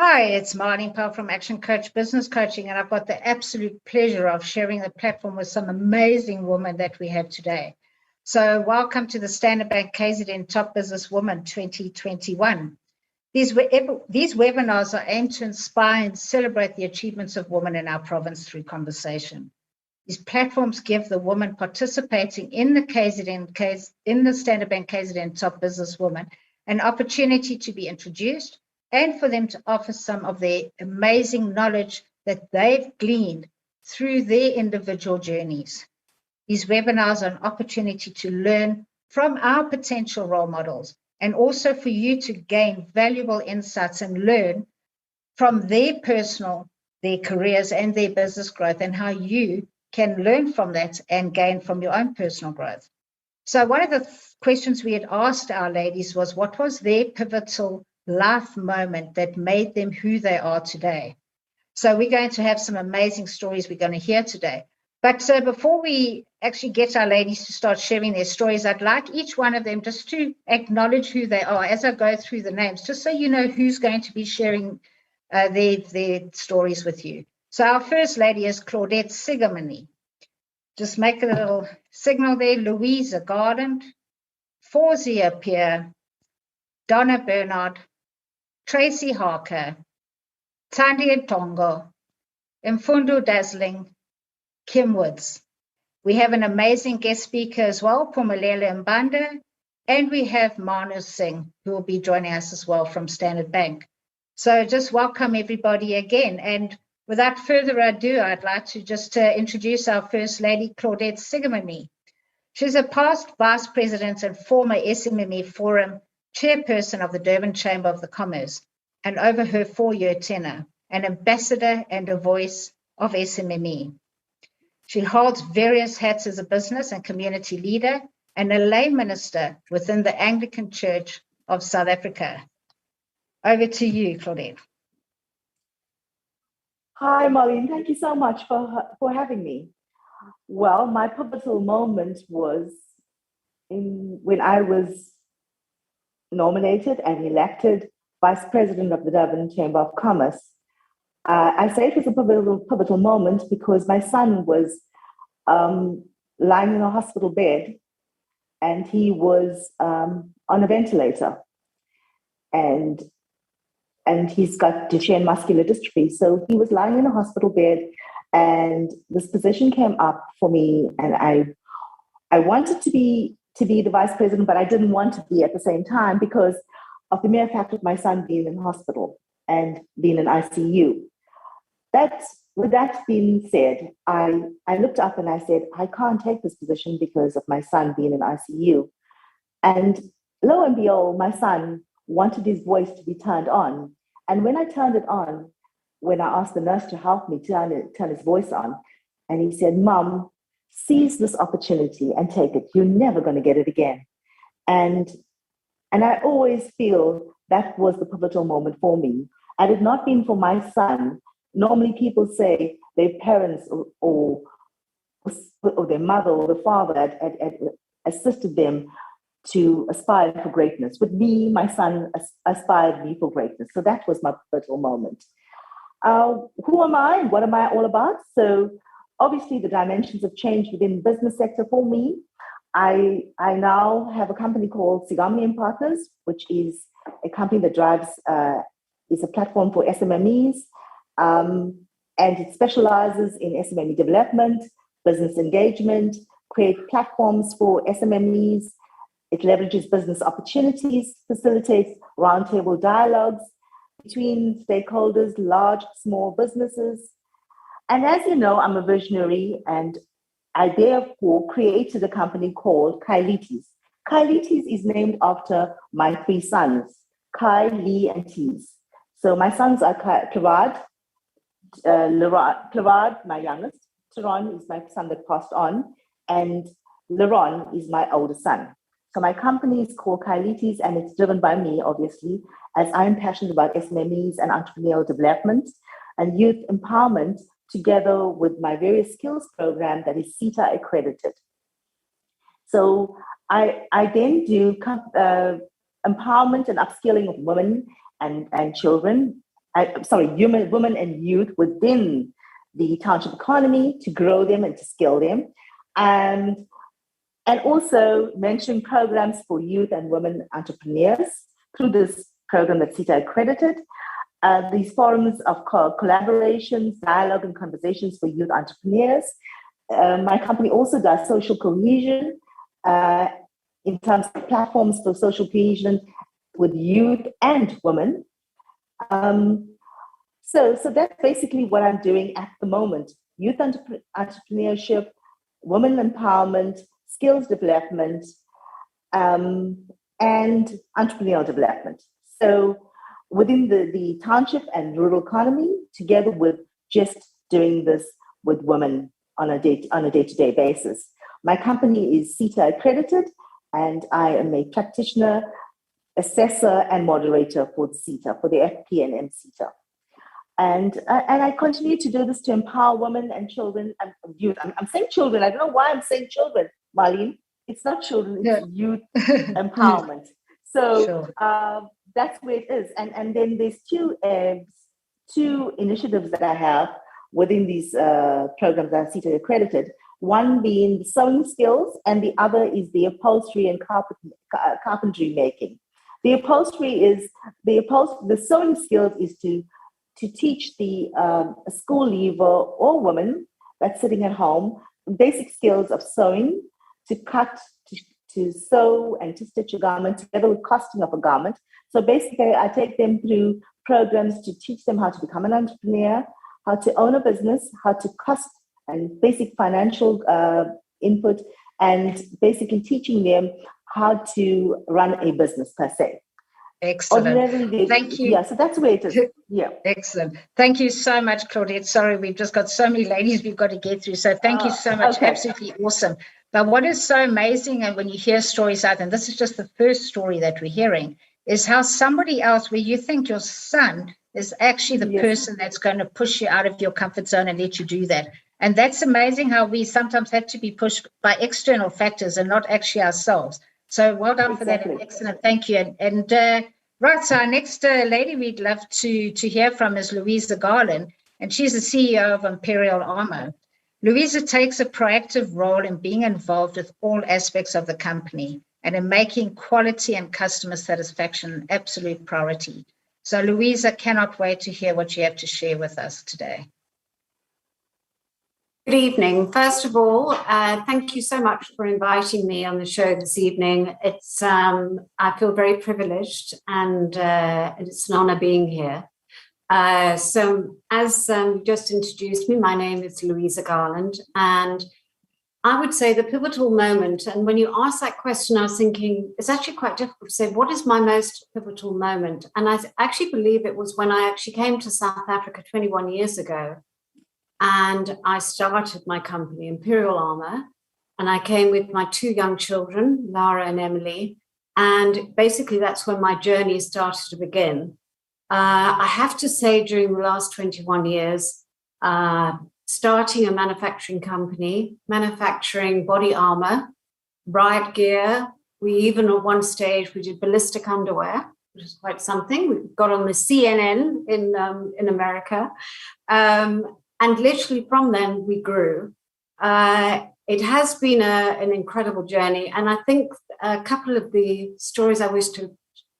Hi, it's Marlene Powell from Action Coach Business Coaching, and I've got the absolute pleasure of sharing the platform with some amazing women that we have today. So welcome to the Standard Bank KZN Top Business Woman 2021. These webinars are aimed to inspire and celebrate the achievements of women in our province through conversation. These platforms give the women participating in the Standard Bank KZN Top Business Woman an opportunity to be introduced and for them to offer some of their amazing knowledge that they've gleaned through their individual journeys. These webinars are an opportunity to learn from our potential role models and also for you to gain valuable insights and learn from their careers and their business growth and how you can learn from that and gain from your own personal growth. So one of the questions we had asked our ladies was, what was their pivotal life moment that made them who they are today? So we're going to have some amazing stories we're going to hear today. But before we actually get our ladies to start sharing their stories, I'd like each one of them just to acknowledge who they are as I go through the names, just so you know who's going to be sharing their stories with you. So our first lady is Claudette Sigmami. Just make a little signal there. Louisa Garland, Fawzia Peer, Donna Barnard, Tracy Hawker, Tandy Tongo, Nofundile, Kim Woods. We have an amazing guest speaker as well, Pumlela Mbande, and we have Manu Singh, who will be joining us as well from Standard Bank. So just welcome everybody again. And without further ado, I'd like to just introduce our First Lady, Claudette Sigmami. She's a past Vice President and former SMME Forum Chairperson of the Durban Chamber of Commerce, and over her 4-year tenure, an ambassador and a voice of SMME. She holds various hats as a business and community leader and a lay minister within the Anglican Church of South Africa. Over to you, Claudette. Hi, Marlene. Thank you so much for having me. Well, my pivotal moment was when I was nominated and elected Vice President of the Durban Chamber of Commerce. I say it was a pivotal moment because my son was lying in a hospital bed and he was on a ventilator, and he's got Duchenne muscular dystrophy. So he was lying in a hospital bed, and this position came up for me, and I wanted to be the vice president, but I didn't want to be at the same time because of the mere fact of my son being in hospital and being in ICU. With that being said, I looked up and I said, I can't take this position because of my son being in ICU. And lo and behold, my son wanted his voice to be turned on. And when I turned it on, when I asked the nurse to help me turn his voice on, and he said, Mom, seize this opportunity and take it. You're never going to get it again. And I always feel that was the pivotal moment for me. Had it not been for my son, normally people say their parents or their mother or the father had assisted them to aspire for greatness. With me, my son aspired me for greatness. So that was my pivotal moment. Who am I and what am I all about? So obviously the dimensions have changed within the business sector for me. I now have a company called Sigmami & Partners, which is a company that is a platform for SMMEs, and it specializes in SMME development, business engagement, create platforms for SMMEs. It leverages business opportunities, facilitates roundtable dialogues between stakeholders, large, small businesses. And as you know, I'm a visionary, and I therefore created a company called Kailitis. Kailitis is named after my 3 sons, Kai, Lee, and Tees. So my sons are Clarad, my youngest. Teron is my son that passed on, and Leron is my oldest son. So my company is called Kailitis, and it's driven by me, obviously, as I'm passionate about SMMEs and entrepreneurial development and youth empowerment, together with my various skills program that is CETA accredited. So I then do empowerment and upskilling of women and children women and youth within the township economy, to grow them and to scale them. And also mentoring programs for youth and women entrepreneurs through this program that's CETA accredited. These forums of collaborations, dialogue, and conversations for youth entrepreneurs. My company also does social cohesion in terms of platforms for social cohesion with youth and women. So that's basically what I'm doing at the moment: youth entrepreneurship, women empowerment, skills development, and entrepreneurial development. So within the township and rural economy, together with just doing this with women on a day-to-day basis. My company is CETA accredited, and I am a practitioner, assessor, and moderator for CETA, for the FP&M CETA. And I continue to do this to empower women and children and youth. I'm saying children. I don't know why I'm saying children, Marlene. It's not children, it's youth empowerment. So sure. That's where it is. And then there's two initiatives that I have within these programs that are CETA accredited. One being the sewing skills, and the other is the upholstery and carpentry making. The sewing skills is to teach the school leaver or woman that's sitting at home basic skills of sewing, to cut, to sew, and to stitch a garment, together with costing of a garment. So basically, I take them through programs to teach them how to become an entrepreneur, how to own a business, how to cost, and basic financial input, and basically teaching them how to run a business per se. Excellent. Thank you. Yeah, so that's the way it is. Yeah. Excellent. Thank you so much, Claudette. Sorry, we've just got so many ladies we've got to get through. So thank you so much. Okay. Absolutely awesome. But what is so amazing, and when you hear stories out, and this is just the first story that we're hearing, is how somebody else, where you think your son is actually the person that's going to push you out of your comfort zone and let you do that. And that's amazing how we sometimes have to be pushed by external factors and not actually ourselves. So well done for that. Excellent. Thank you. And right, so our next lady we'd love to hear from is Louisa Garland, and she's the CEO of Imperial Armour. Louisa takes a proactive role in being involved with all aspects of the company and in making quality and customer satisfaction an absolute priority. So Louisa, cannot wait to hear what you have to share with us today. Good evening. First of all, thank you so much for inviting me on the show this evening. It's I feel very privileged, and it's an honor being here. So as you just introduced me, my name is Louisa Garland, and I would say the pivotal moment, and when you asked that question, I was thinking, it's actually quite difficult to say, what is my most pivotal moment? And I actually believe it was when I actually came to South Africa 21 years ago. And I started my company, Imperial Armour, and I came with my two young children, Lara and Emily. And basically, that's when my journey started to begin. I have to say, during the last 21 years, starting a manufacturing company, manufacturing body armour, riot gear. We even at one stage, we did ballistic underwear, which is quite something. We got on the CNN in America. And literally from then we grew. It has been an incredible journey. And I think a couple of the stories I wish to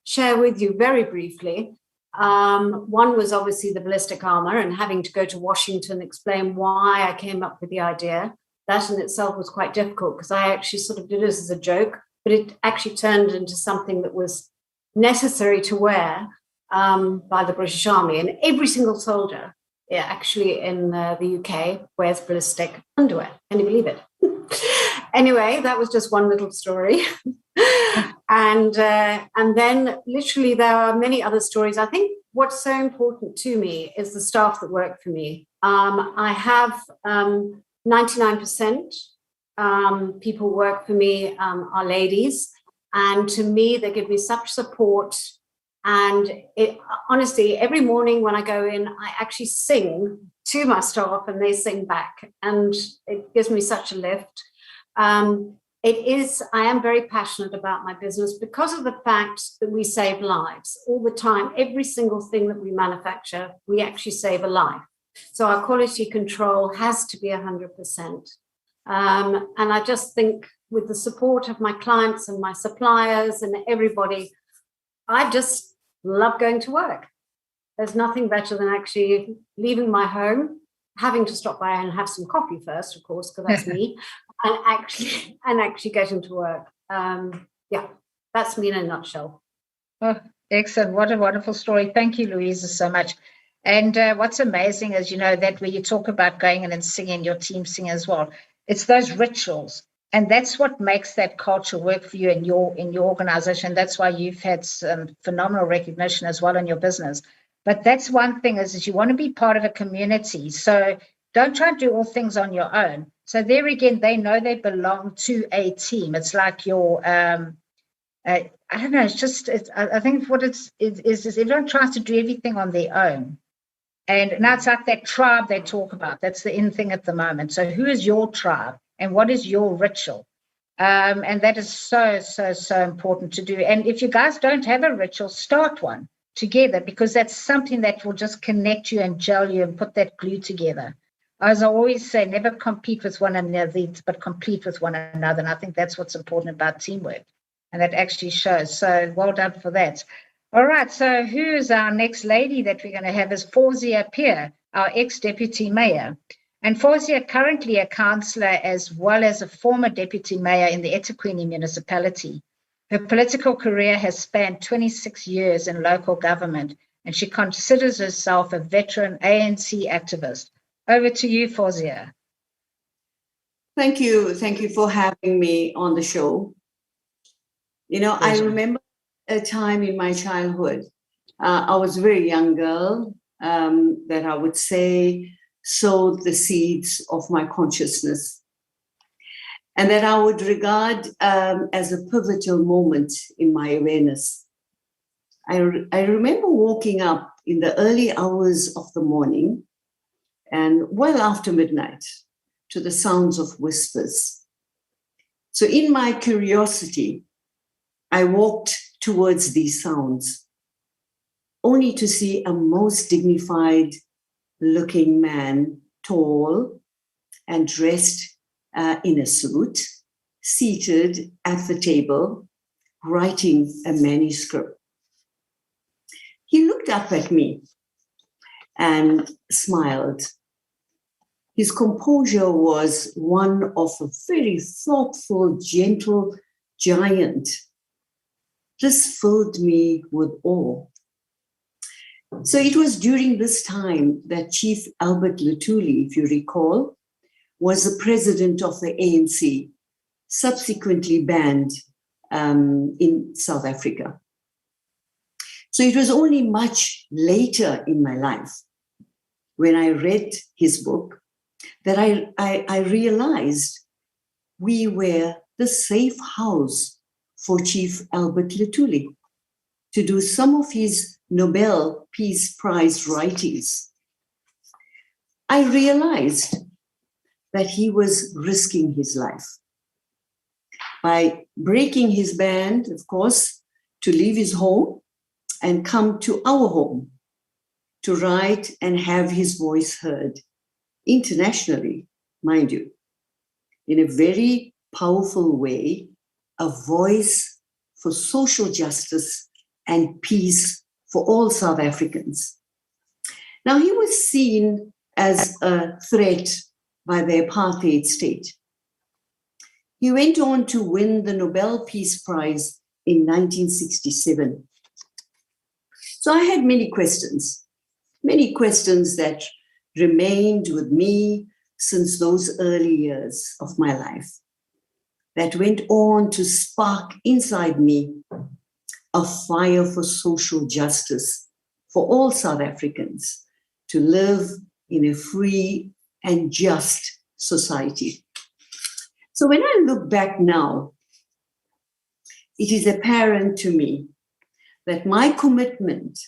share with you very briefly. One was obviously the ballistic armor and having to go to Washington, explain why I came up with the idea. That in itself was quite difficult because I actually sort of did this as a joke, but it actually turned into something that was necessary to wear by the British Army. And every single soldier actually in the UK wears ballistic underwear. Can you believe it? Anyway, that was just one little story. And then literally there are many other stories. I think what's so important to me is the staff that work for me. I have 99% people who work for me are ladies. And to me, they give me such support. And honestly, every morning when I go in, I actually sing to my staff and they sing back. And it gives me such a lift. I am very passionate about my business because of the fact that we save lives all the time. Every single thing that we manufacture, we actually save a life. So our quality control has to be 100%. And I just think with the support of my clients and my suppliers and everybody, I just love going to work. There's nothing better than actually leaving my home, having to stop by and have some coffee first, of course, because that's me, and actually getting to work. Yeah, that's me in a nutshell. Oh, excellent. What a wonderful story. Thank you, Louisa, so much. And what's amazing is, that where you talk about going in and singing, your team sing as well, it's those rituals. And that's what makes that culture work for you in your organization. That's why you've had some phenomenal recognition as well in your business. But that's one thing is you want to be part of a community. So don't try to do all things on your own. So there again, they know they belong to a team. It's like your, I don't know, I think what is everyone tries to do everything on their own. And now it's like that tribe they talk about. That's the in thing at the moment. So who is your tribe and what is your ritual? And that is so, so, so important to do. And if you guys don't have a ritual, start one together, because that's something that will just connect you and gel you and put that glue together. As I always say, never compete with one another, but compete with one another. And I think that's what's important about teamwork. And that actually shows. So well done for that. All right, so who's our next lady that we're going to have is Fawzia Peer, our ex-deputy mayor. And Fawzia currently a councillor as well as a former deputy mayor in the eThekwini municipality. Her political career has spanned 26 years in local government, and she considers herself a veteran ANC activist. Over to you, Fawzia. Thank you. Thank you for having me on the show. I remember a time in my childhood, I was a very young girl that I would say sowed the seeds of my consciousness, and that I would regard as a pivotal moment in my awareness. I remember waking up in the early hours of the morning and well after midnight to the sounds of whispers. So in my curiosity, I walked towards these sounds, only to see a most dignified looking man, tall and dressed in a suit, seated at the table, writing a manuscript. He looked up at me and smiled. His composure was one of a very thoughtful, gentle giant. This filled me with awe. So it was during this time that Chief Albert Luthuli, if you recall, was the president of the ANC, subsequently banned in South Africa. So it was only much later in my life, when I read his book, that I realized we were the safe house for Chief Albert Luthuli to do some of his Nobel Peace Prize writings. I realized that he was risking his life by breaking his band, of course, to leave his home and come to our home to write and have his voice heard internationally, mind you, in a very powerful way, a voice for social justice and peace for all South Africans. Now, he was seen as a threat by the apartheid state. He went on to win the Nobel Peace Prize in 1967. So I had many questions that remained with me since those early years of my life, that went on to spark inside me a fire for social justice for all South Africans to live in a free and just society. So when I look back now, it is apparent to me that my commitment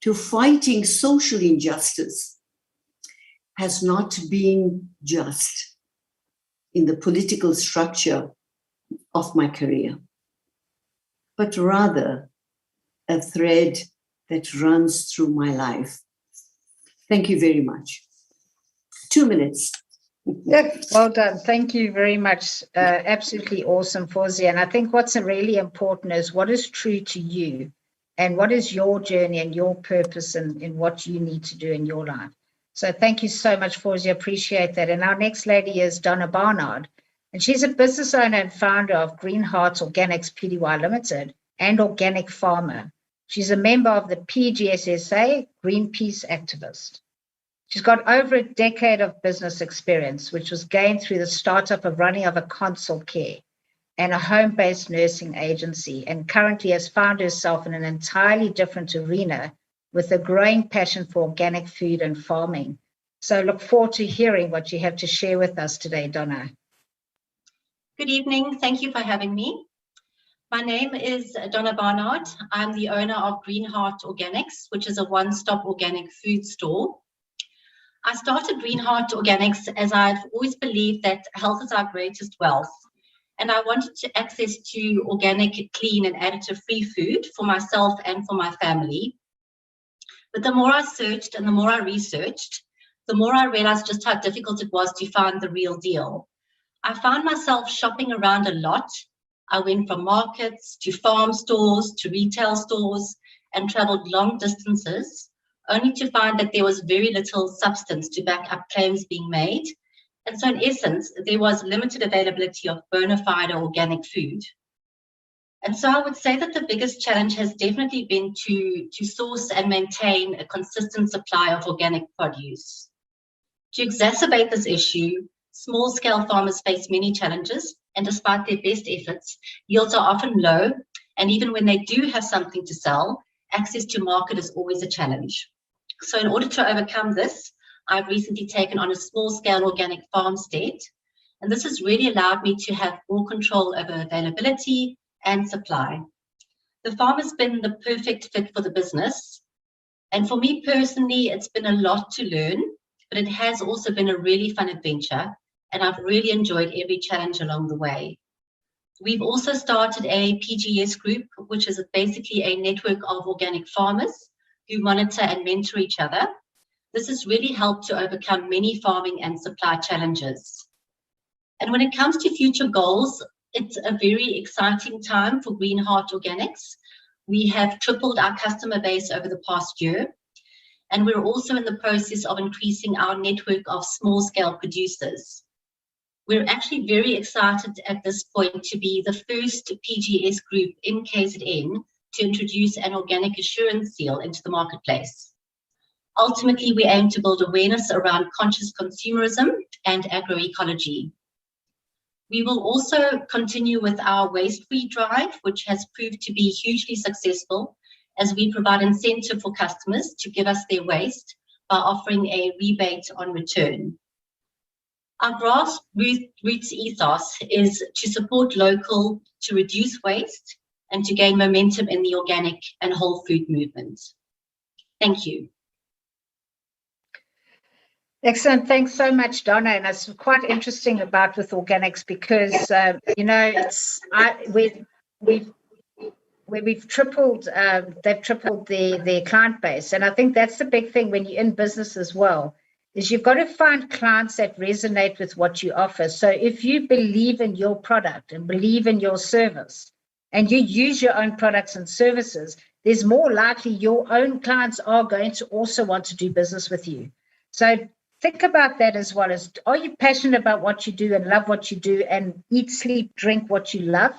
to fighting social injustice has not been just in the political structure of my career, but rather a thread that runs through my life. Thank you very much. 2 minutes. Yeah, well done. Thank you very much. Absolutely awesome, Fawzia. And I think what's really important is what is true to you and what is your journey and your purpose in what you need to do in your life. So thank you so much, Fawzia. Appreciate that. And our next lady is Donna Barnard. And she's a business owner and founder of Green Hearts Organics Pty Limited and Organic Farmer. She's a member of the PGSSA, Greenpeace activist. She's got over a decade of business experience, which was gained through the startup of running of a consult care and a home-based nursing agency, and currently has found herself in an entirely different arena with a growing passion for organic food and farming. So look forward to hearing what you have to share with us today, Donna. Good evening. Thank you for having me. My name is Donna Barnard. I'm the owner of Green Heart Organics, which is a one-stop organic food store. I started Green Heart Organics as I've always believed that health is our greatest wealth. And I wanted to access to organic, clean and additive-free food for myself and for my family. But the more I searched and the more I researched, the more I realized just how difficult it was to find the real deal. I found myself shopping around a lot. I went from markets to farm stores to retail stores and traveled long distances, only to find that there was very little substance to back up claims being made. And so in essence, there was limited availability of bona fide organic food. And so I would say that the biggest challenge has definitely been to source and maintain a consistent supply of organic produce. To exacerbate this issue, small-scale farmers face many challenges, and despite their best efforts, yields are often low, and even when they do have something to sell, access to market is always a challenge. So in order to overcome this, I've recently taken on a small-scale organic farmstead, and this has really allowed me to have more control over availability and supply. The farm has been the perfect fit for the business, and for me personally, it's been a lot to learn, but it has also been a really fun adventure, and I've really enjoyed every challenge along the way. We've also started a PGS group, which is basically a network of organic farmers who monitor and mentor each other. This has really helped to overcome many farming and supply challenges. And when it comes to future goals, it's a very exciting time for Green Heart Organics. We have tripled our customer base over the past year, and we're also in the process of increasing our network of small-scale producers. We're actually very excited at this point to be the first PGS group in KZN to introduce an organic assurance seal into the marketplace. Ultimately, we aim to build awareness around conscious consumerism and agroecology. We will also continue with our waste-free drive, which has proved to be hugely successful as we provide incentive for customers to give us their waste by offering a rebate on return. Our grassroots ethos is to support local, to reduce waste, and to gain momentum in the organic and whole food movement. Thank you. Excellent. Thanks so much, Donna. And it's quite interesting about with organics because, you know, we've tripled, they've tripled their client base. And I think that's the big thing when you're in business as well, is you've got to find clients that resonate with what you offer. So if you believe in your product and believe in your service and you use your own products and services, there's more likely your own clients are going to also want to do business with you. So think about that as well as, are you passionate about what you do and love what you do and eat, sleep, drink what you love?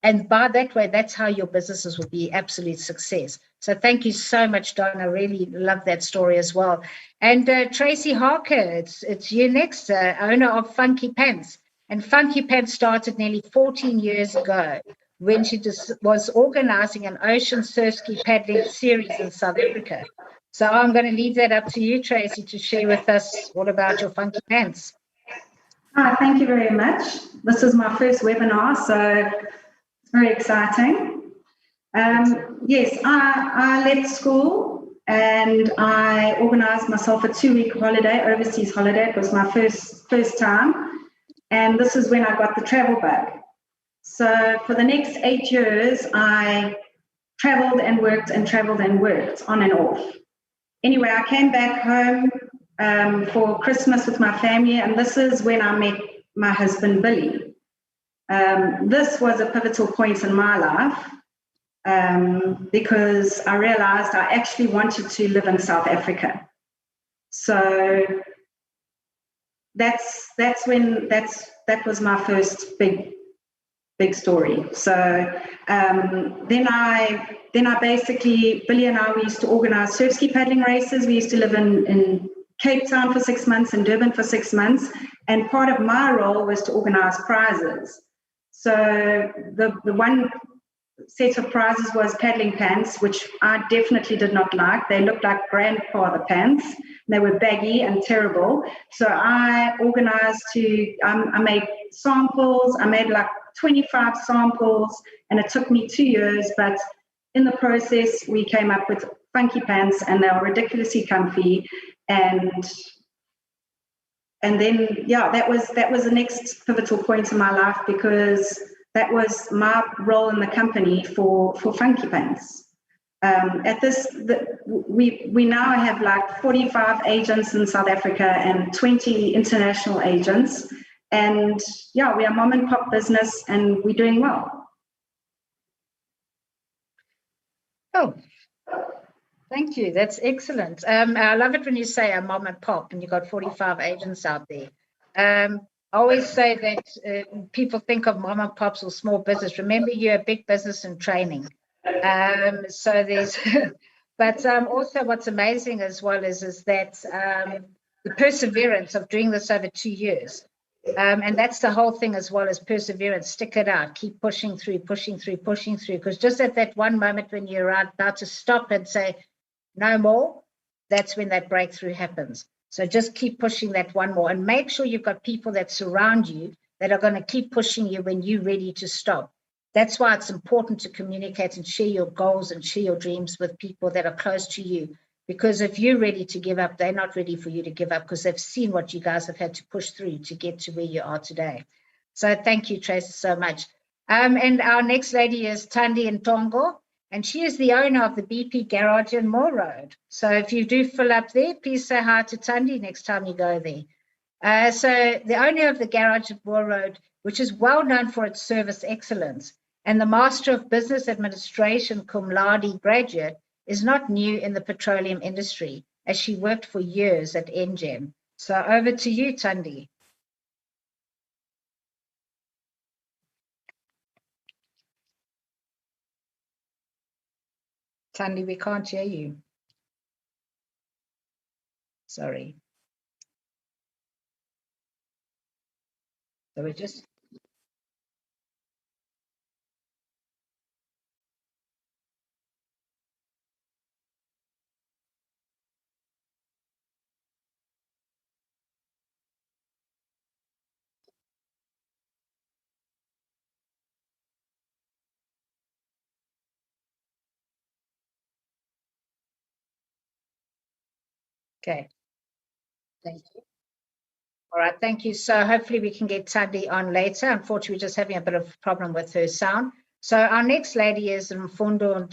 And by that way, that's how your businesses will be absolute success. So thank you so much, Donna. Really love that story as well. And Tracy Hawker, it's you next, owner of Funky Pants. And Funky Pants started nearly 14 years ago when she was organizing an ocean surf ski paddling series in South Africa. So I'm going to leave that up to you, Tracy, to share with us all about your Funky Pants. Hi, thank you very much. This is my first webinar, so it's very exciting. Yes, I left school and I organised myself a 2-week holiday, overseas holiday. It was my first time, and this is when I got the travel bug. So for the next 8 years, I traveled and worked and traveled and worked on and off. Anyway, I came back home for Christmas with my family, and this is when I met my husband, Billy. This was a pivotal point in my life because I realized I actually wanted to live in South Africa. So that was my first big story. So then I basically, Billy and I, we used to organize surf ski paddling races. We used to live in Cape Town for 6 months and Durban for 6 months. And part of my role was to organize prizes. So the one set of prizes was paddling pants, which I definitely did not like. They looked like grandfather pants. They were baggy and terrible. So I organized I made samples. I made like 25 samples, and it took me 2 years, but in the process, we came up with funky pants, and they were ridiculously comfy. And then, yeah, that was the next pivotal point in my life, because that was my role in the company for funky pants. We now have like 45 agents in South Africa and 20 international agents. And yeah, we are mom and pop business, and we're doing well. Oh, thank you. That's excellent. I love it when you say a mom and pop and you've got 45 agents out there. I always say that people think of mom and pops or small business. Remember, you're a big business in training. So there's, but also what's amazing as well is that the perseverance of doing this over 2 years. And that's the whole thing as well as perseverance. Stick it out, keep pushing through, because just at that one moment when you're about to stop and say, no more, that's when that breakthrough happens. So just keep pushing that one more, and make sure you've got people that surround you that are going to keep pushing you when you're ready to stop. That's why it's important to communicate and share your goals and share your dreams with people that are close to you. Because if you're ready to give up, they're not ready for you to give up, because they've seen what you guys have had to push through to get to where you are today. So thank you, Tracy, so much. And our next lady is Tandy Tongo, and she is the owner of the BP Garage in Moore Road. So if you do fill up there, please say hi to Tandy next time you go there. So the owner of the Garage at Moore Road, which is well known for its service excellence, and the Master of Business Administration cum laude graduate, is not new in the petroleum industry, as she worked for years at NGEM. So over to you, Tandy. Tandy, we can't hear you. Sorry. So we just... Okay. Thank you. All right, thank you. So hopefully we can get Tandy on later. Unfortunately, we're just having a bit of a problem with her sound. So our next lady is Nofundile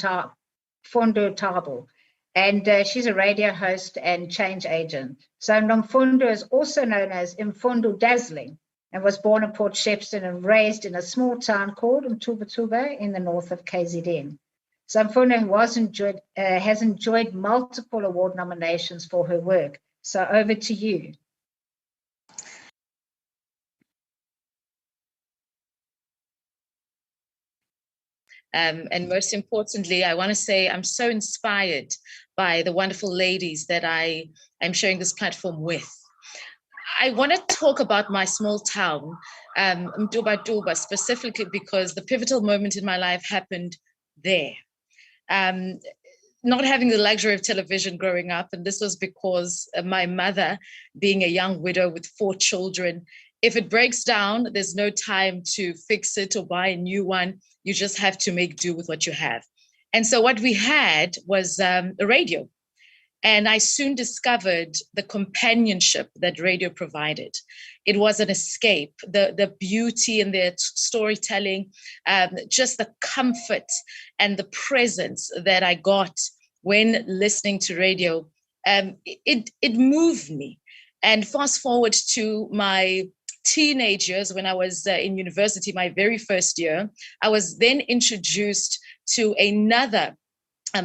Mbande, and she's a radio host and change agent. So Nofundile is also known as Mfundo Dazzling, and was born in Port Shepstone and raised in a small town called Mtuba in the north of KZN. So Mfundo has enjoyed multiple award nominations for her work. So over to you. And most importantly, I want to say I'm so inspired by the wonderful ladies that I'm sharing this platform with. I want to talk about my small town, Mtuba, specifically because the pivotal moment in my life happened there. Not having the luxury of television growing up, and this was because my mother, being a young widow with 4 children, if it breaks down, there's no time to fix it or buy a new one. You just have to make do with what you have. And so what we had was a radio. And I soon discovered the companionship that radio provided. It was an escape, the beauty in their storytelling, just the comfort and the presence that I got when listening to radio. It moved me. And fast forward to my teenage years, when I was in university, my very first year, I was then introduced to another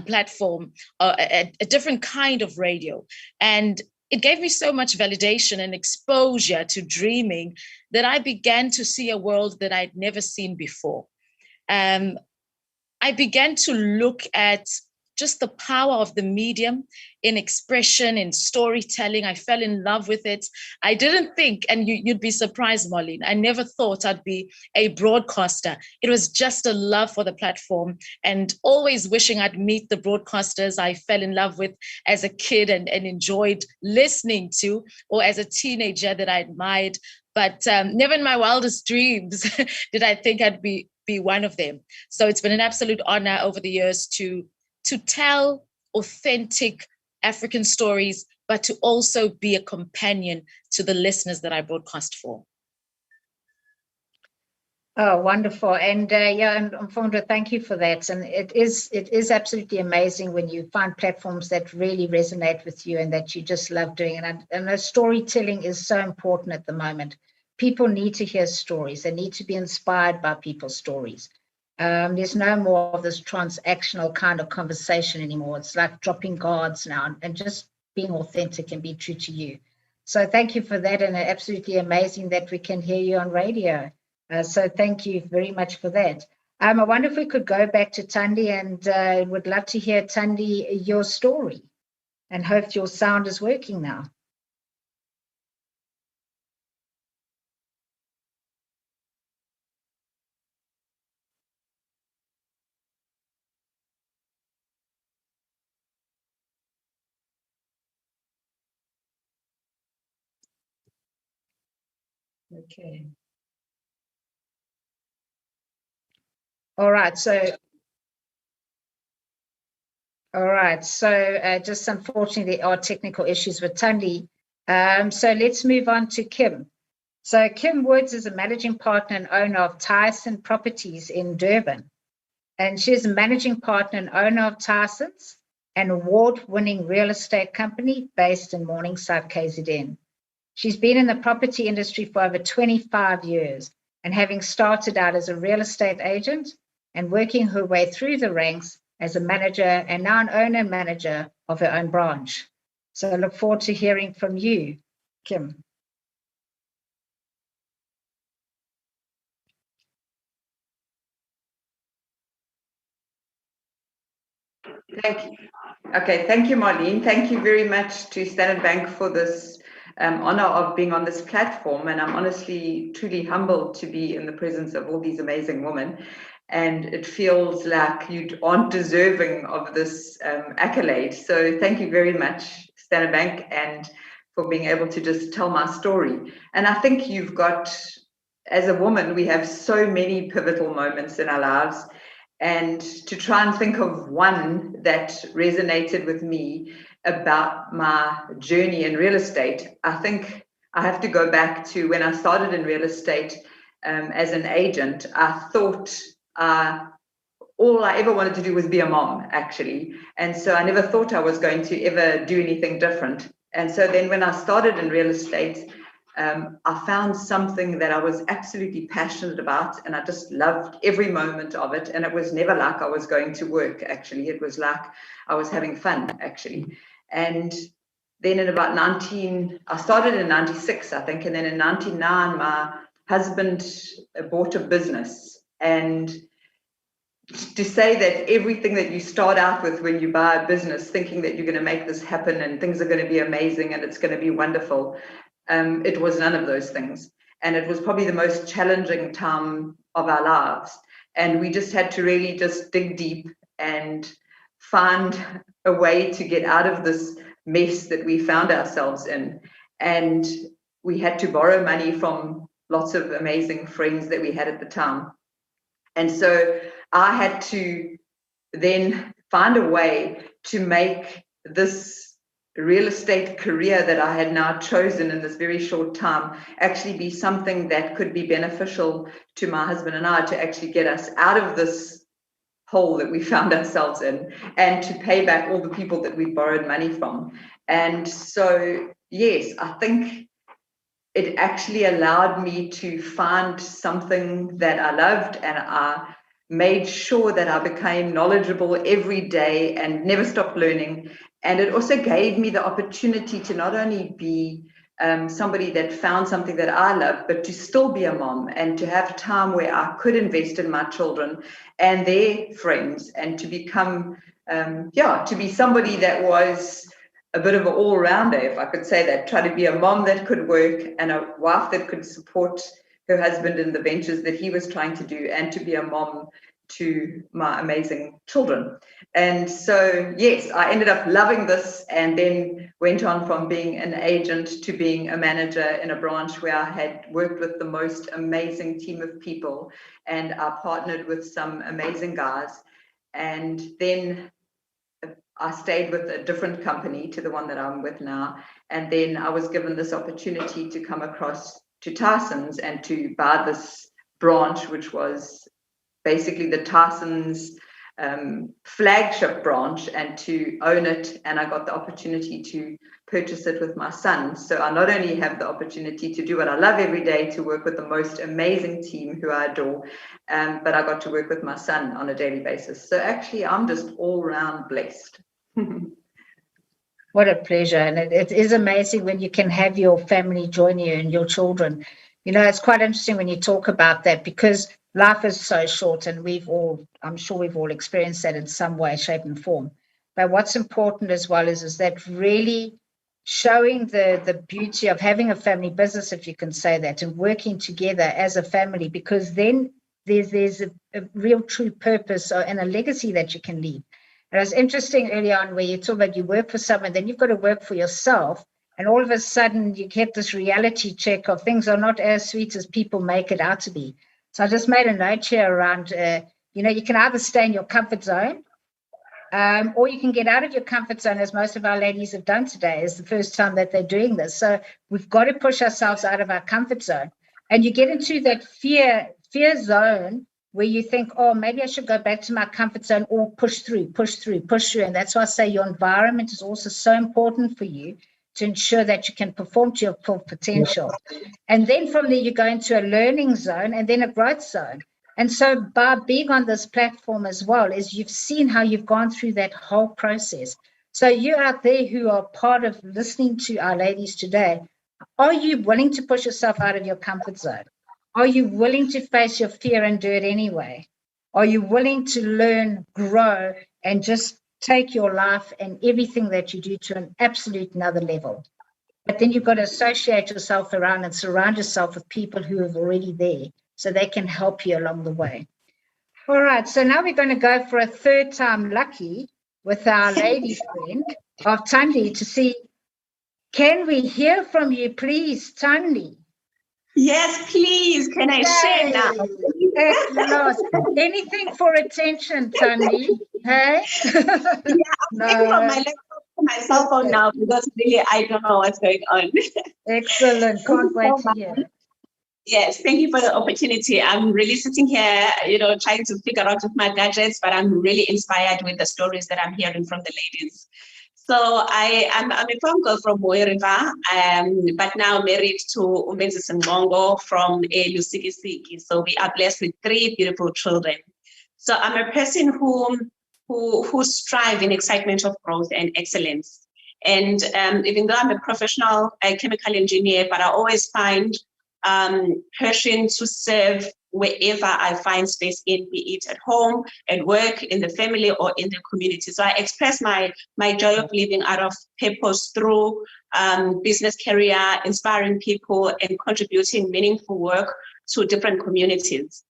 platform, a different kind of radio. And it gave me so much validation and exposure to dreaming that I began to see a world that I'd never seen before. I began to look at just the power of the medium in expression, in storytelling. I fell in love with it. I didn't think, and you'd be surprised, Marlene, I never thought I'd be a broadcaster. It was just a love for the platform and always wishing I'd meet the broadcasters I fell in love with as a kid and enjoyed listening to, or as a teenager that I admired. But never in my wildest dreams did I think I'd be one of them. So it's been an absolute honor over the years to tell authentic African stories, but to also be a companion to the listeners that I broadcast for. Oh, wonderful. And and Mfundo, thank you for that. And it is absolutely amazing when you find platforms that really resonate with you and that you just love doing. And storytelling is so important at the moment. People need to hear stories. They need to be inspired by people's stories. There's no more of this transactional kind of conversation anymore. It's like dropping guards now and just being authentic and be true to you. So thank you for that, and absolutely amazing that we can hear you on radio. So thank you very much for that. I wonder if we could go back to Tandy, and would love to hear, Tandy, your story, and hope your sound is working now. Okay. All right. So just unfortunately, there are technical issues with Tandy. So let's move on to Kim. So Kim Woods is a managing partner and owner of Tyson Properties in Durban. And she's a managing partner and owner of Tyson's, an award-winning real estate company based in Morningside, KZN. She's been in the property industry for over 25 years, and having started out as a real estate agent and working her way through the ranks as a manager and now an owner and manager of her own branch. So I look forward to hearing from you, Kim. Thank you. Okay, thank you, Marlene. Thank you very much to Standard Bank for this honor of being on this platform. And I'm honestly, truly humbled to be in the presence of all these amazing women. And it feels like you aren't deserving of this accolade. So thank you very much, Standard Bank, and for being able to just tell my story. And I think you've got, as a woman, we have so many pivotal moments in our lives. And to try and think of one that resonated with me about my journey in real estate, I think I have to go back to when I started in real estate as an agent. I thought all I ever wanted to do was be a mom, actually. And so I never thought I was going to ever do anything different. And so then when I started in real estate, I found something that I was absolutely passionate about, and I just loved every moment of it. And it was never like I was going to work, actually. It was like I was having fun, actually. And then in about I started in 96, I think. And then in 99, my husband bought a business. And to say that everything that you start out with when you buy a business, thinking that you're going to make this happen and things are going to be amazing and it's going to be wonderful, it was none of those things. And it was probably the most challenging time of our lives. And we just had to really just dig deep and find a way to get out of this mess that we found ourselves in. And we had to borrow money from lots of amazing friends that we had at the time. And so I had to then find a way to make this real estate career that I had now chosen in this very short time actually be something that could be beneficial to my husband and I, to actually get us out of this hole that we found ourselves in and to pay back all the people that we borrowed money from. And so, yes, I think it actually allowed me to find something that I loved, and I made sure that I became knowledgeable every day and never stopped learning. And it also gave me the opportunity to not only be somebody that found something that I love, but to still be a mom and to have time where I could invest in my children and their friends, and to become, to be somebody that was a bit of an all-rounder, if I could say that, try to be a mom that could work and a wife that could support her husband in the ventures that he was trying to do, and to be a mom to my amazing children. And so, yes, I ended up loving this, and then went on from being an agent to being a manager in a branch where I had worked with the most amazing team of people, and I partnered with some amazing guys. And then I stayed with a different company to the one that I'm with now. And then I was given this opportunity to come across to Tyson's and to buy this branch, which was basically the Tyson's flagship branch, and to own it. And I got the opportunity to purchase it with my son. So I not only have the opportunity to do what I love every day, to work with the most amazing team who I adore, but I got to work with my son on a daily basis. So actually, I'm just all round blessed. What a pleasure. And it is amazing when you can have your family join you and your children. You know, it's quite interesting when you talk about that, because life is so short, and I'm sure we've all experienced that in some way, shape and form. But what's important as well is that really showing the beauty of having a family business, if you can say that, and working together as a family, because then there's a real true purpose and a legacy that you can leave. And it was interesting early on where you talk about you work for someone, then you've got to work for yourself. And all of a sudden you get this reality check of things are not as sweet as people make it out to be. So I just made a note here around, you can either stay in your comfort zone, or you can get out of your comfort zone, as most of our ladies have done today. It's the first time that they're doing this. So we've got to push ourselves out of our comfort zone. And you get into that fear zone where you think, oh, maybe I should go back to my comfort zone, or push through. And that's why I say your environment is also so important for you to ensure that you can perform to your full potential. And then from there, you go into a learning zone and then a growth zone. And so by being on this platform as well, is you've seen how you've gone through that whole process. So you out there who are part of listening to our ladies today, are you willing to push yourself out of your comfort zone? Are you willing to face your fear and do it anyway? Are you willing to learn, grow, and just take your life and everything that you do to an absolute another level? But then you've got to associate yourself around and surround yourself with people who are already there so they can help you along the way. All right, so now we're going to go for a third time lucky with our lady friend of Tandy to see, can we hear from you, please, Tandy? Yes, please. Can I share now? Anything for attention, Tandy. Hey? Yeah, I'm taking from my laptop to my cell phone now, because really I don't know what's going on. Excellent. Can't wait to hear. Yes, thank you for the opportunity. I'm really sitting here, trying to figure out with my gadgets, but I'm really inspired with the stories that I'm hearing from the ladies. So I'm a farm girl from Moyo River, but now married to Umenzi Ngongo from Lusikisiki. So we are blessed with 3 beautiful children. So I'm a person who strive in excitement of growth and excellence. And even though I'm a professional chemical engineer, but I always find passion to serve wherever I find space in, be it at home, at work, in the family, or in the community. So I express my joy of living out of purpose through business career, inspiring people, and contributing meaningful work to different communities.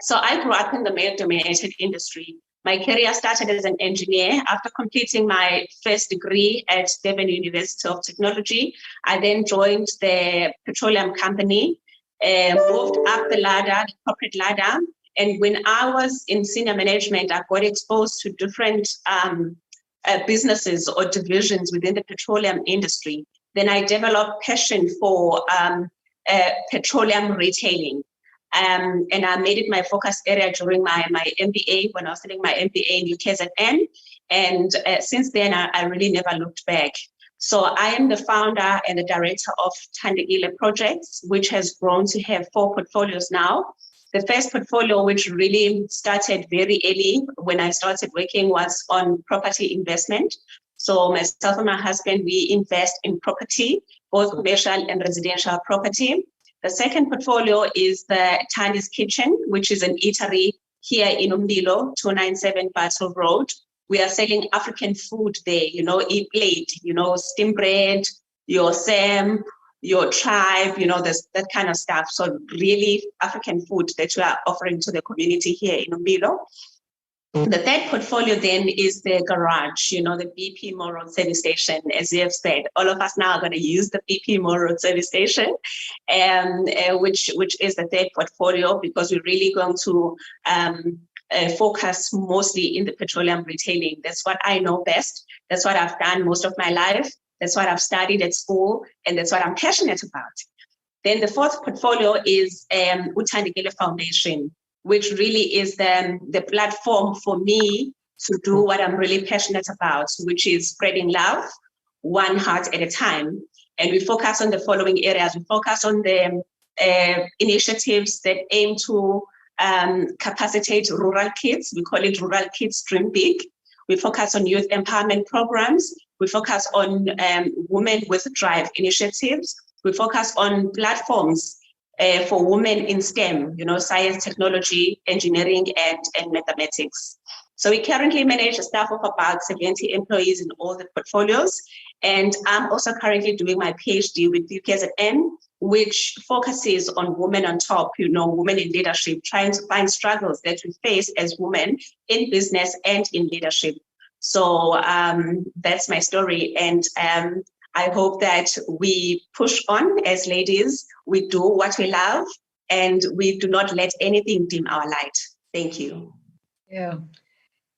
So I grew up in the male-dominated industry. My career started as an engineer. After completing my first degree at Durban University of Technology, I then joined the petroleum company, moved up the ladder, the corporate ladder. And when I was in senior management, I got exposed to different businesses or divisions within the petroleum industry, then I developed passion for petroleum retailing. And I made it my focus area during my MBA, when I was studying my MBA in KZN. And since then, I really never looked back. So I am the founder and the director of Tandegile Projects, which has grown to have 4 portfolios now. The first portfolio, which really started very early when I started working, was on property investment. So myself and my husband, we invest in property, both commercial and residential property. The second portfolio is the Tandy's Kitchen, which is an eatery here in Nofundile, 297 Battle Road. We are selling African food there, eat plate, steamed bread, your Sam, your tribe, that kind of stuff. So really African food that we are offering to the community here in Nofundile. The third portfolio then is the garage, the BP Mall Road service station. As you have said, all of us now are going to use the BP Mall Road service station, which is the third portfolio, because we're really going to focus mostly in the petroleum retailing. That's what I know best. That's what I've done most of my life. That's what I've studied at school, and that's what I'm passionate about. Then the fourth portfolio is Tandegile Foundation, which really is the platform for me to do what I'm really passionate about, which is spreading love, one heart at a time. And we focus on the following areas. We focus on the initiatives that aim to capacitate rural kids. We call it Rural Kids Dream Big. We focus on youth empowerment programs. We focus on Women with Drive initiatives. We focus on platforms for women in STEM, science, technology, engineering, and mathematics. So we currently manage a staff of about 70 employees in all the portfolios. And I'm also currently doing my PhD with KZN, which focuses on women on top, women in leadership, trying to find struggles that we face as women in business and in leadership. So that's my story. And I hope that we push on as ladies, we do what we love, and we do not let anything dim our light. Thank you. Yeah,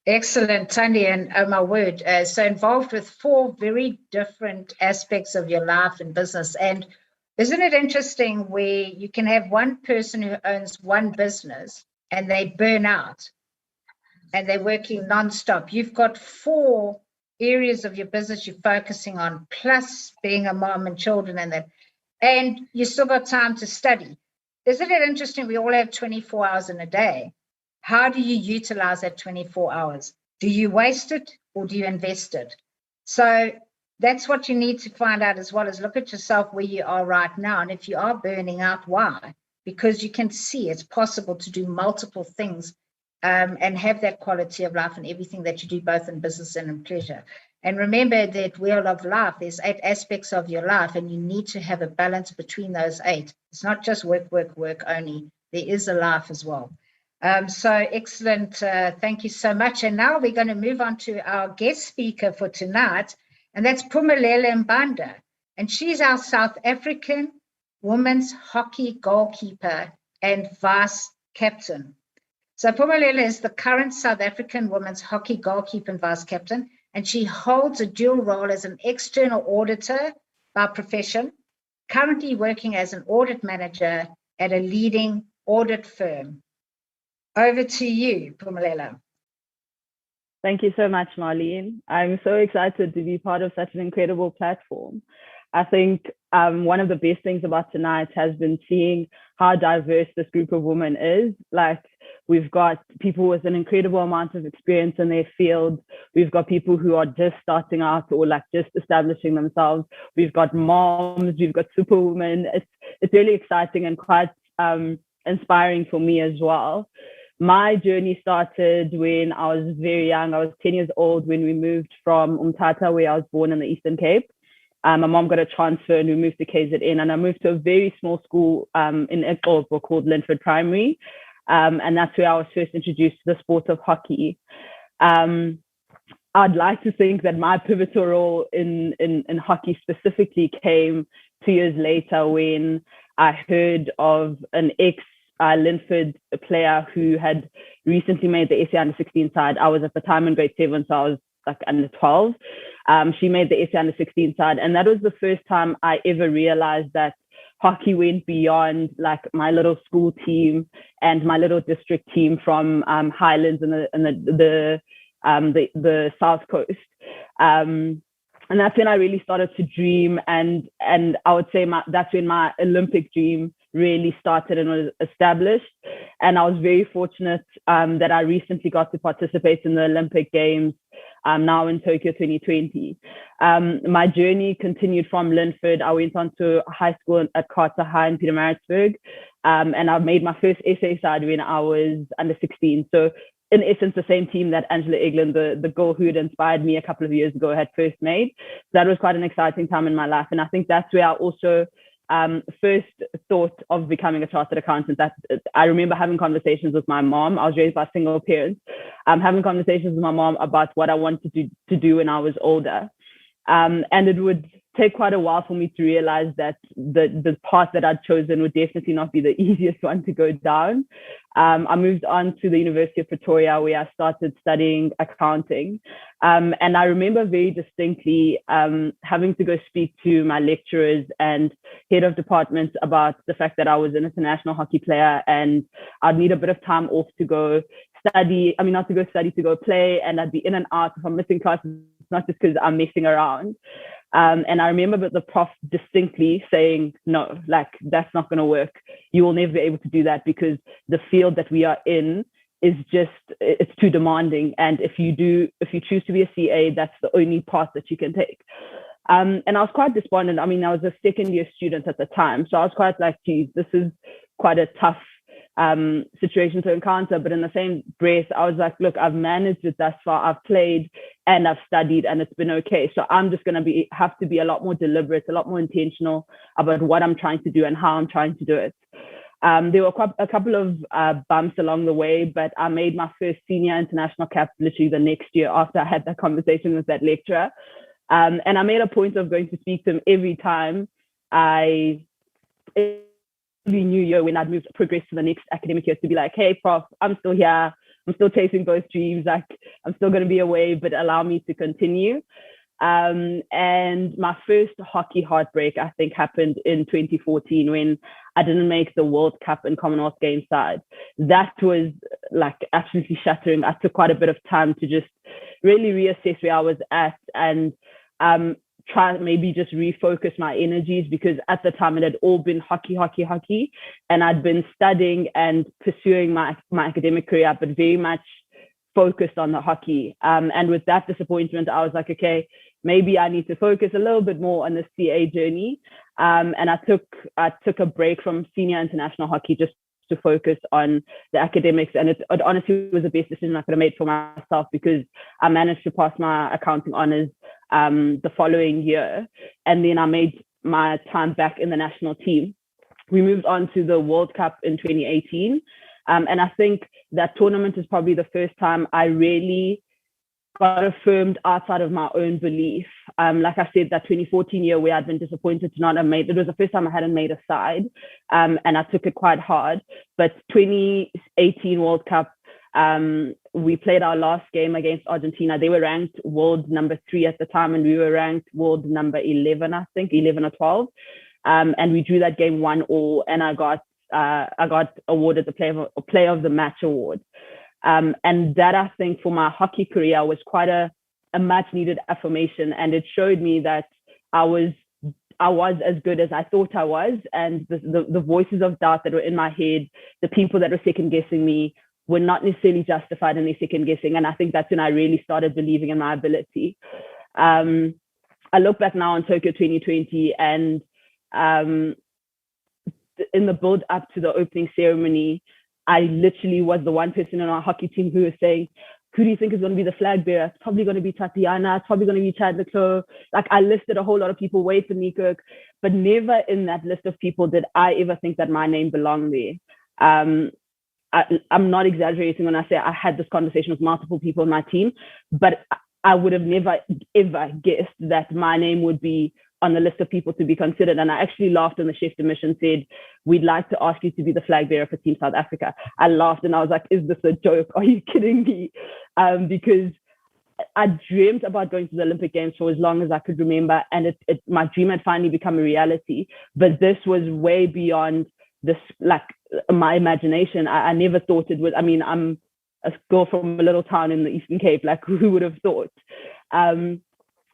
excellent, Tandy, and my word. So involved with 4 very different aspects of your life and business. And isn't it interesting where you can have one person who owns one business and they burn out and they're working nonstop? You've got 4 areas of your business you're focusing on, plus being a mom and children and that, and you still got time to study. Isn't it interesting? We all have 24 hours in a day. How do you utilize that 24 hours? Do you waste it or do you invest it? So that's what you need to find out, as well as look at yourself where you are right now. And if you are burning out, why? Because you can see it's possible to do multiple things and have that quality of life in everything that you do, both in business and in pleasure. And remember that wheel of life, there's 8 aspects of your life, and you need to have a balance between those 8. It's not just work, work, work only. There is a life as well. So excellent. Thank you so much. And now we're going to move on to our guest speaker for tonight, and that's Pumlela Mbande. And she's our South African women's hockey goalkeeper and vice captain. So Pumlela is the current South African women's hockey goalkeeper and vice captain, and she holds a dual role as an external auditor by profession, currently working as an audit manager at a leading audit firm. Over to you, Pumlela. Thank you so much, Marlene. I'm so excited to be part of such an incredible platform. I think one of the best things about tonight has been seeing how diverse this group of women is. Like, we've got people with an incredible amount of experience in their field. We've got people who are just starting out or like just establishing themselves. We've got moms, we've got superwomen. It's really exciting and quite inspiring for me as well. My journey started when I was very young. I was 10 years old when we moved from Umtata, where I was born in the Eastern Cape. My mom got a transfer and we moved to KZN, and I moved to a very small school in Eqobo called Linford Primary. And that's where I was first introduced to the sport of hockey. I'd like to think that my pivotal role in hockey specifically came 2 years later when I heard of an ex-Linford player who had recently made the SA Under-16 side. I was at the time in grade 7, so I was like under 12. She made the SA under 16 side, and that was the first time I ever realized that hockey went beyond like my little school team and my little district team from Highlands and the South Coast. And that's when I really started to dream, and I would say that's when my Olympic dream really started and was established. And I was very fortunate that I recently got to participate in the Olympic Games now in Tokyo 2020. My journey continued from Linford. I went on to high school at Carter High in Pietermaritzburg, and I made my first SA side when I was under 16. So in essence, the same team that Angela Egland, the girl who had inspired me a couple of years ago, had first made. So that was quite an exciting time in my life. And I think that's where I also first thought of becoming a chartered accountant. That I remember having conversations with my mom. I was raised by single parents, having conversations with my mom about what I wanted to do when I was older. And it would take quite a while for me to realize that the path that I'd chosen would definitely not be the easiest one to go down. I moved on to the University of Pretoria, where I started studying accounting. And I remember very distinctly having to go speak to my lecturers and head of departments about the fact that I was an international hockey player and I'd need a bit of time off to go study. I mean, not to go study, to go play. And I'd be in and out. If I'm missing classes, it's not just because I'm messing around. And I remember the prof distinctly saying, no, like, that's not going to work. You will never be able to do that because the field that we are in is just, it's too demanding. And if you choose to be a CA, that's the only path that you can take. And I was quite despondent. I mean, I was a second year student at the time. So I was quite like, geez, this is quite a tough situation to encounter. But in the same breath, I was like, look, I've managed it thus far. I've played and I've studied and it's been okay. So I'm just going to have to be a lot more deliberate, a lot more intentional about what I'm trying to do and how I'm trying to do it. There were a couple of bumps along the way, but I made my first senior international cap literally the next year after I had that conversation with that lecturer. And I made a point of going to speak to him every time every new year when I'd progress to the next academic year, to be like, hey, Prof, I'm still here. I'm still chasing both dreams. Like, I'm still going to be away, but allow me to continue. And my first hockey heartbreak, I think, happened in 2014 when I didn't make the World Cup and Commonwealth Games side. That was like absolutely shattering. I took quite a bit of time to just really reassess where I was at and try maybe just refocus my energies, because at the time it had all been hockey. And I'd been studying and pursuing my academic career, but very much focused on the hockey. And with that disappointment, I was like, okay, maybe I need to focus a little bit more on the CA journey. And I took a break from senior international hockey just to focus on the academics. And it honestly was the best decision I could have made for myself, because I managed to pass my accounting honors the following year. And then I made my time back in the national team. We moved on to the World Cup in 2018. And I think that tournament is probably the first time I really got affirmed outside of my own belief. Like I said, that 2014 year where I'd been disappointed to not have made, it was the first time I hadn't made a side, and I took it quite hard. But 2018 World Cup, we played our last game against Argentina. They were ranked world number 3 at the time, and we were ranked world number 11, I think, 11 or 12. And we drew that game 1-1, and I got awarded the Player of the Match award. And that, I think, for my hockey career was quite a much needed affirmation. And it showed me that I was as good as I thought I was. And the voices of doubt that were in my head, the people that were second guessing me, were not necessarily justified in their second guessing. And I think that's when I really started believing in my ability. I look back now on Tokyo 2020, and in the build up to the opening ceremony, I literally was the one person in our hockey team who was saying, who do you think is going to be the flag bearer? It's probably going to be Tatiana. It's probably going to be Chad Leclerc. Like, I listed a whole lot of people, Wade van Niekerk, but never in that list of people did I ever think that my name belonged there. I'm not exaggerating when I say I had this conversation with multiple people in my team, but I would have never, ever guessed that my name would be on the list of people to be considered. And I actually laughed when the chef de mission said, we'd like to ask you to be the flag bearer for Team South Africa. I laughed and I was like, is this a joke? Are you kidding me? Because I dreamt about going to the Olympic Games for as long as I could remember, and my dream had finally become a reality. But this was way beyond this, like my imagination. I never thought it would. I mean, I'm a girl from a little town in the Eastern Cape. Like, who would have thought? And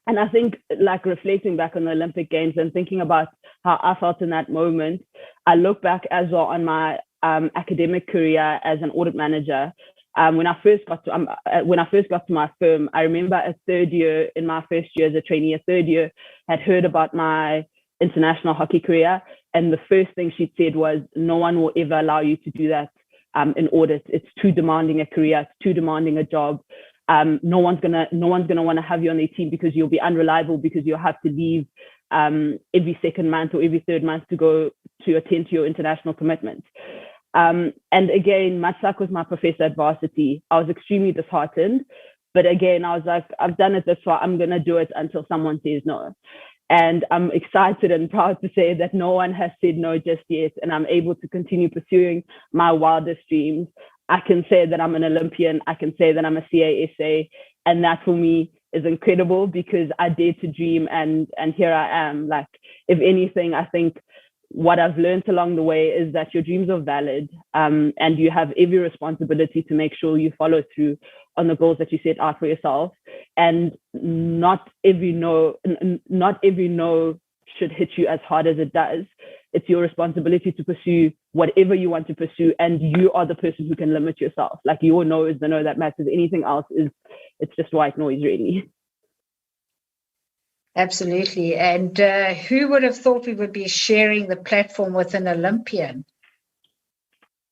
I think, like, reflecting back on the Olympic Games and thinking about how I felt in that moment, I look back as well on my academic career as an audit manager. When I first got to my firm, I remember a third year in my first year as a trainee, a third year had heard about my international hockey career, and the first thing she said was, "No one will ever allow you to do that in audit. It's too demanding a career. It's too demanding a job. No one's gonna want to have you on their team because you'll be unreliable, because you'll have to leave every second month or every third month to go to attend to your international commitments." And again, much like with my professor at varsity, I was extremely disheartened. But again, I was like, I've done it this far, I'm going to do it until someone says no. And I'm excited and proud to say that no one has said no just yet. And I'm able to continue pursuing my wildest dreams. I can say that I'm an Olympian. I can say that I'm a CASA. And that for me is incredible, because I dared to dream, and here I am. Like, if anything, I think what I've learned along the way is that your dreams are valid, and you have every responsibility to make sure you follow through on the goals that you set out for yourself. And not every no should hit you as hard as it does. It's your responsibility to pursue whatever you want to pursue, and you are the person who can limit yourself. Like, your no is the no that matters. Anything else it's just white noise, really. Absolutely. And who would have thought we would be sharing the platform with an Olympian?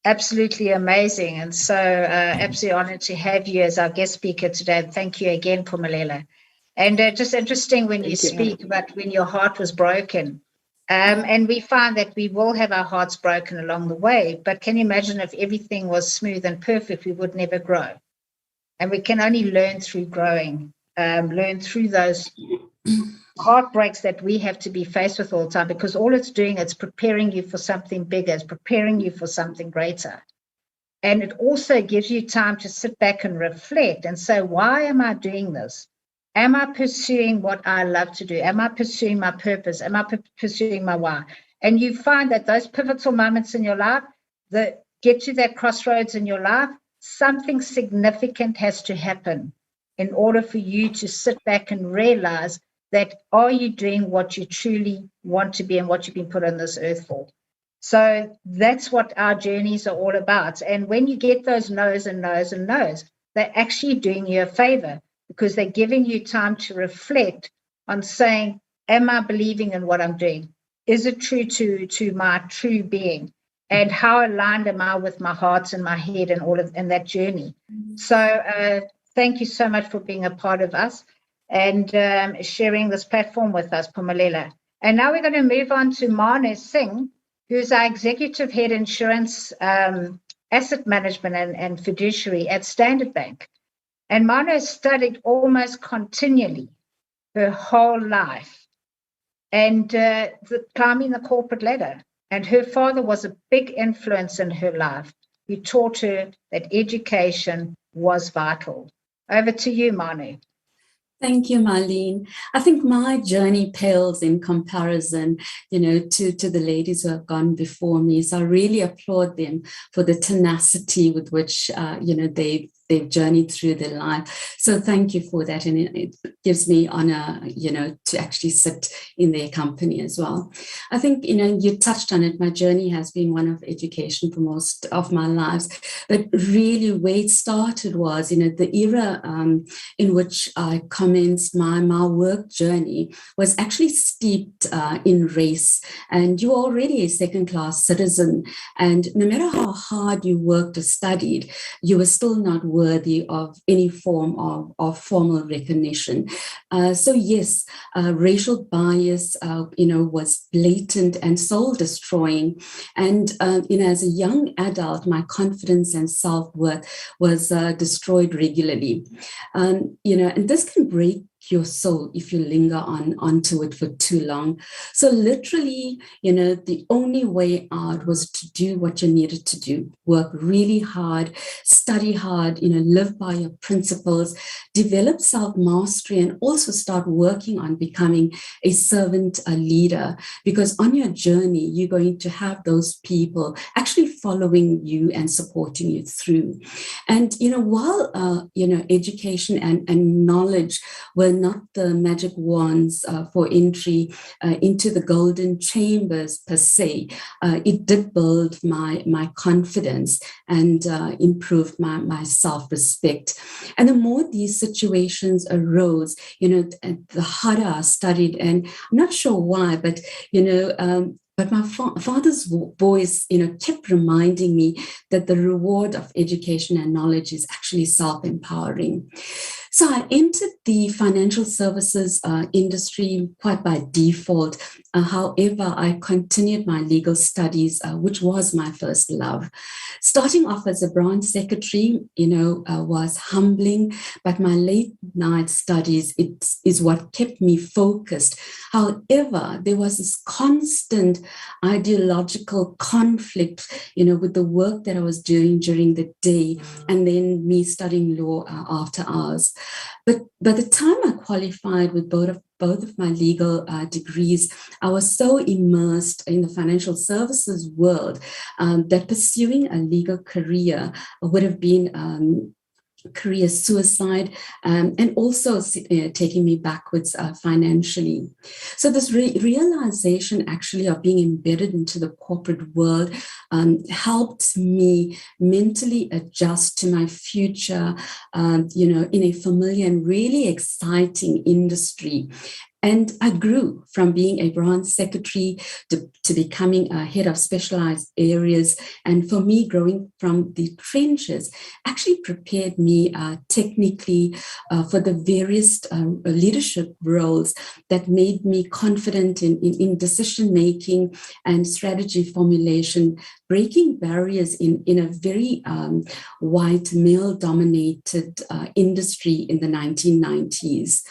Absolutely amazing. And so absolutely honored to have you as our guest speaker today. And thank you again, Pumlela. And just interesting when you speak about when your heart was broken. And we find that we will have our hearts broken along the way. But can you imagine if everything was smooth and perfect, we would never grow. And we can only learn through growing, learn through those heartbreaks that we have to be faced with all the time, because all it's doing, it's preparing you for something bigger, it's preparing you for something greater. And it also gives you time to sit back and reflect and say, why am I doing this? Am I pursuing what I love to do? Am I pursuing my purpose? Am I pursuing my why? And you find that those pivotal moments in your life that get to that crossroads in your life, something significant has to happen in order for you to sit back and realize that, are you doing what you truly want to be and what you've been put on this earth for? So that's what our journeys are all about. And when you get those no's and no's and no's, they're actually doing you a favor, because they're giving you time to reflect on saying, am I believing in what I'm doing? Is it true to my true being? And how aligned am I with my heart and my head and all of in that journey? So thank you so much for being a part of us and sharing this platform with us, Pumlela. And now we're going to move on to Manu Singh, who's our Executive Head Insurance Asset Management and Fiduciary at Standard Bank. And Manu has studied almost continually her whole life and climbing the corporate ladder. And her father was a big influence in her life, who taught her that education was vital. Over to you, Manu. Thank you, Marlene. I think my journey pales in comparison, to the ladies who have gone before me. So I really applaud them for the tenacity with which, they've journeyed through their life. So thank you for that. And it gives me honor, to actually sit in their company as well. I think, you touched on it. My journey has been one of education for most of my lives, but really where it started was, the era in which I commenced my work journey was actually steeped in race. And you're already a second-class citizen. And no matter how hard you worked or studied, you were still not worthy of any form of formal recognition. So yes, racial bias, was blatant and soul-destroying. And, as a young adult, my confidence and self-worth was destroyed regularly. And this can break your soul if you linger onto it for too long. So literally, the only way out was to do what you needed to do, work really hard, study hard, live by your principles, develop self-mastery, and also start working on becoming a servant leader. Because on your journey, you're going to have those people actually following you and supporting you through. And, while, education and knowledge were not the magic wands for entry into the golden chambers per se, it did build my confidence and improved my self-respect. And the more these situations arose, the harder I studied. And I'm not sure why, but, but my father's voice, kept reminding me that the reward of education and knowledge is actually self-empowering. So I entered the financial services industry quite by default. However, I continued my legal studies, which was my first love. Starting off as a branch secretary, was humbling, but my late night studies is what kept me focused. However, there was this constant ideological conflict, with the work that I was doing during the day and then me studying law after hours. But by the time I qualified with both of my legal degrees, I was so immersed in the financial services world that pursuing a legal career would have been career suicide, and also taking me backwards financially. So this realization actually of being embedded into the corporate world helped me mentally adjust to my future, in a familiar and really exciting industry. And I grew from being a branch secretary to becoming a head of specialized areas. And for me, growing from the trenches actually prepared me technically for the various leadership roles that made me confident in decision-making and strategy formulation, breaking barriers in a very white, male-dominated industry in the 1990s.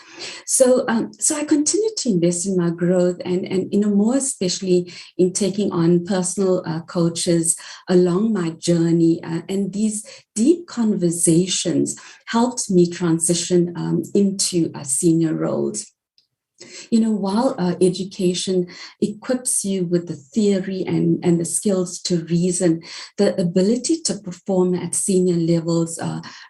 So I continued to invest in my growth and more especially in taking on personal coaches along my journey. And these deep conversations helped me transition into senior roles. While education equips you with the theory and the skills to reason, the ability to perform at senior levels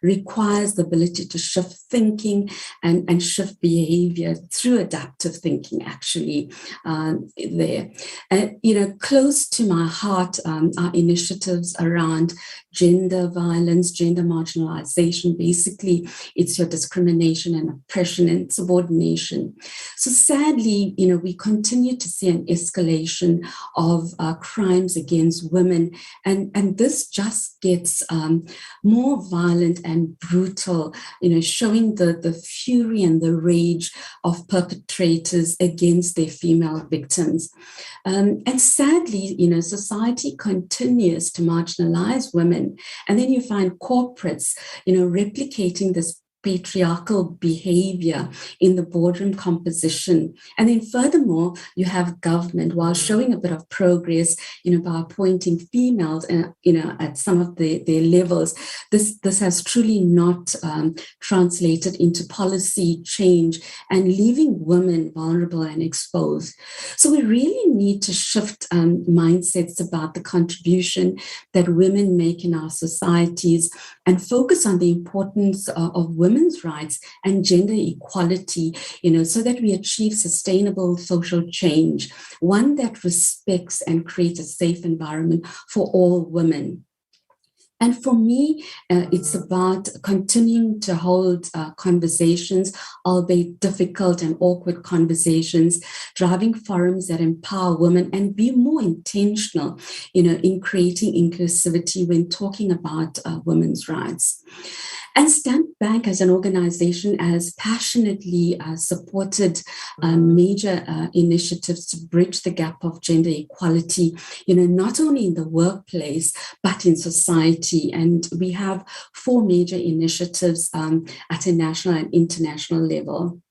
requires the ability to shift thinking and shift behavior through adaptive thinking, actually, there. Close to my heart are initiatives around gender violence, gender marginalization. Basically, it's your discrimination and oppression and subordination. So sadly, we continue to see an escalation of crimes against women, and this just gets more violent and brutal, showing the fury and the rage of perpetrators against their female victims. And sadly, society continues to marginalize women, and then you find corporates, replicating this patriarchal behavior in the boardroom composition. And then furthermore, you have government, while showing a bit of progress, by appointing females, at some of their levels, this has truly not translated into policy change and leaving women vulnerable and exposed. So we really need to shift mindsets about the contribution that women make in our societies and focus on the importance of women's rights and gender equality, so that we achieve sustainable social change, one that respects and creates a safe environment for all women. And for me, it's about continuing to hold conversations, albeit difficult and awkward conversations, driving forums that empower women and be more intentional, in creating inclusivity when talking about women's rights. And Standard Bank as an organization has passionately supported major initiatives to bridge the gap of gender equality, not only in the workplace, but in society. And we have 4 major initiatives at a national and international level.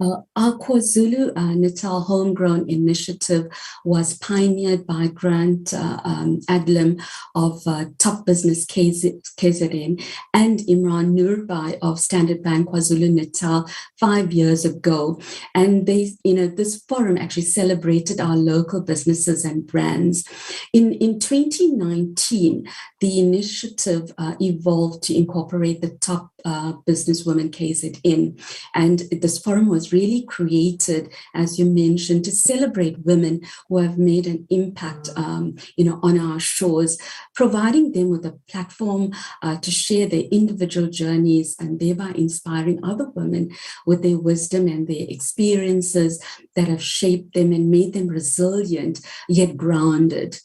Our KwaZulu Natal Homegrown Initiative was pioneered by Grant Adlam of Top Business KZN and Imran Nurbai of Standard Bank KwaZulu Natal 5 years ago. And they, this forum actually celebrated our local businesses and brands. In 2019, the initiative evolved to incorporate the Top Businesswomen KZN. And this forum was really created, as you mentioned, to celebrate women who have made an impact, on our shores, providing them with a platform to share their individual journeys and thereby inspiring other women with their wisdom and their experiences that have shaped them and made them resilient yet grounded.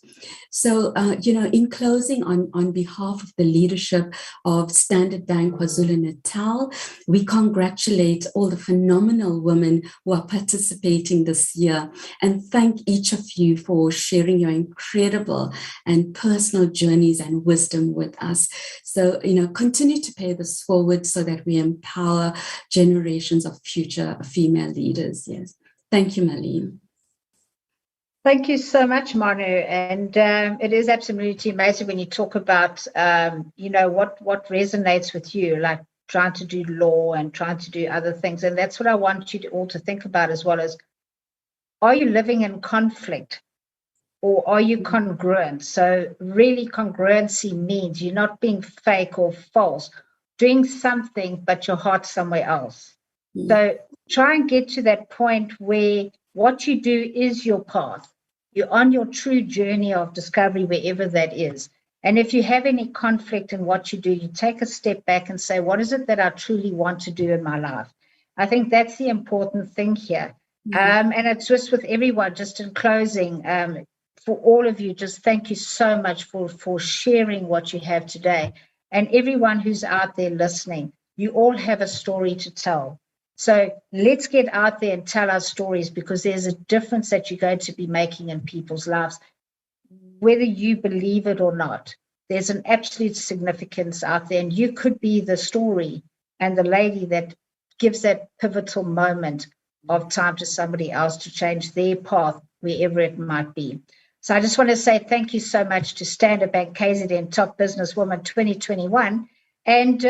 So, in closing, on behalf of the leadership of Standard Bank KwaZulu Natal, we congratulate all the phenomenal women who are participating this year and thank each of you for sharing your incredible and personal journeys and wisdom with us. So, continue to pay this forward so that we empower generations of future female leaders. Yes. Thank you, Marlene. Thank you so much, Manu. And it is absolutely amazing when you talk about, what resonates with you, like trying to do law and trying to do other things. And that's what I want you all to think about as well as, are you living in conflict or are you congruent? So really congruency means you're not being fake or false, doing something, but your heart's somewhere else. So try and get to that point where what you do is your path. You're on your true journey of discovery, wherever that is. And if you have any conflict in what you do, you take a step back and say, what is it that I truly want to do in my life? I think that's the important thing here. And it's just with everyone, just in closing, for all of you, just thank you so much for sharing what you have today. And everyone who's out there listening, you all have a story to tell. So let's get out there and tell our stories, because there's a difference that you're going to be making in people's lives, whether you believe it or not. There's an absolute significance out there, and you could be the story and the lady that gives that pivotal moment of time to somebody else to change their path, wherever it might be. So I just want to say thank you so much to Standard Bank KZN Top Businesswoman 2021. And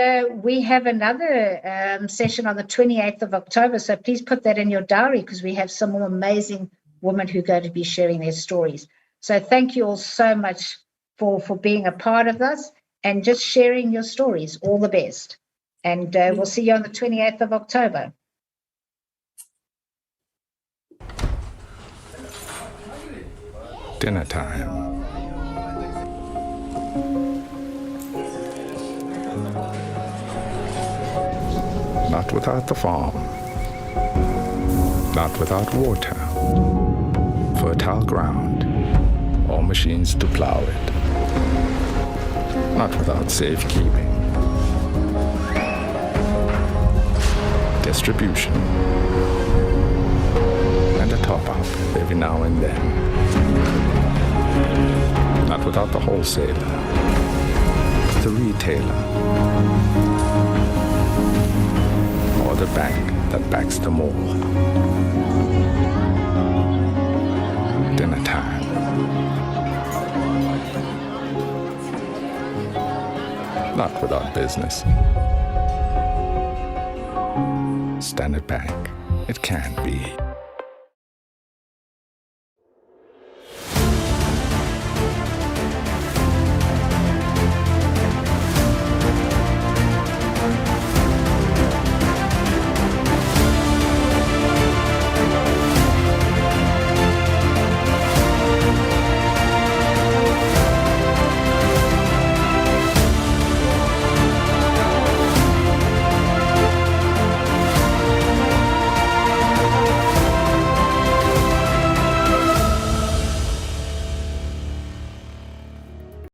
we have another session on the 28th of October. So please put that in your diary, because we have some more amazing women who are going to be sharing their stories. So thank you all so much for being a part of this and just sharing your stories. All the best. And we'll see you on the 28th of October. Dinner time. Not without the farm, not without water, fertile ground, or machines to plow it, not without safekeeping, distribution, and a top-up every now and then, not without the wholesaler, the retailer, or the bank that backs them all. Dinner time. Not without business. Standard Bank. It can be.